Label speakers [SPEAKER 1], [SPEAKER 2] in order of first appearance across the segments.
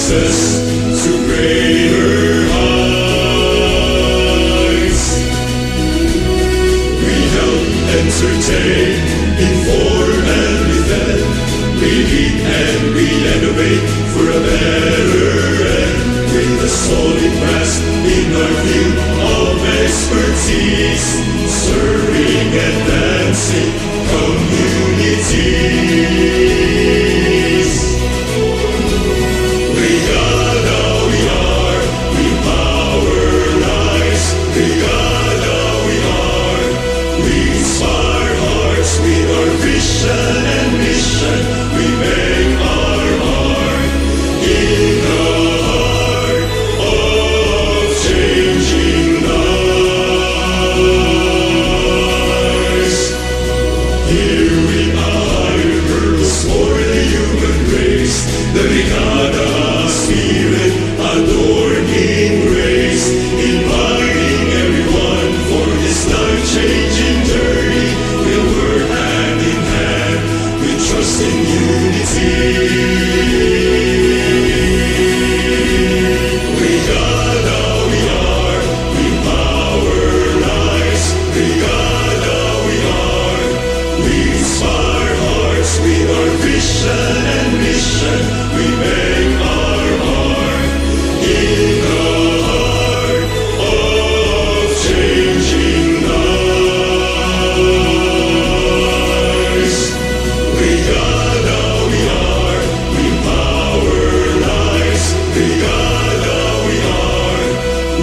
[SPEAKER 1] access to greater heights. We help entertain, inform and defend. We lead and we innovate for a better end. With a solid grasp in our field of expertise, serving and advancing communities. Brigada we are, we power rise. Brigada we are, we inspire hearts with our vision and mission. We make our mark in the heart of changing lives. Here we are, purpose for the human race. The Brigada spirit, adorning grace, inviting everyone for this life-changing journey. We'll work hand in hand with trust and unity. Brigada we are, we power rise. Brigada we are, we inspire hearts with our vision and mission. We make our mark in the heart of changing lives. Brigada we are, we power rise. Brigada we are,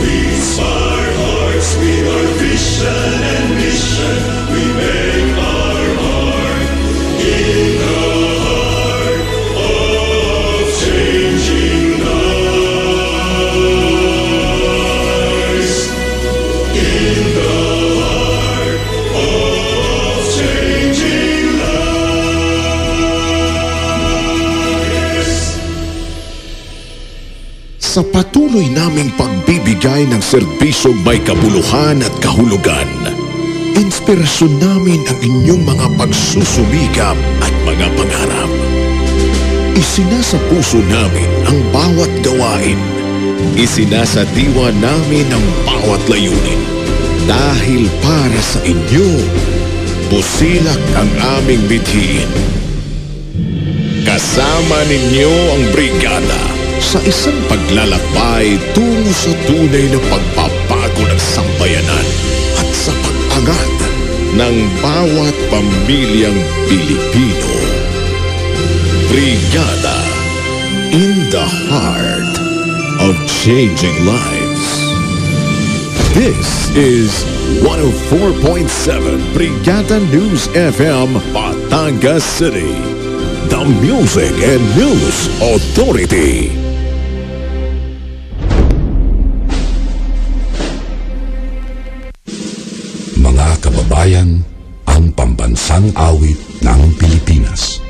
[SPEAKER 1] we inspire hearts with our vision and mission. We make our mark in the heart of changing lives. In the heart of changing lives.
[SPEAKER 2] Sa patuloy naming pagbibigay ng serbisyong may kabuluhan at kahulugan, inspirasyon namin ang inyong mga pagsusumikap at mga pangarap. Isinasa puso namin ang bawat gawain. Isinasadiwa namin ang bawat layunin. Dahil para sa inyo, busilak ang aming bithiin. Kasama ninyo ang brigada sa isang paglalakbay tungo sa tunay na pagbabago ng sambayanan at sa pag-angat ng bawat pamilyang Pilipino. Brigada, in the heart of changing lives. This is 104.7 Brigada News FM, Batangas City, the Music and News Authority.
[SPEAKER 3] Mga kababayan, ang pambansang awit ng Pilipinas.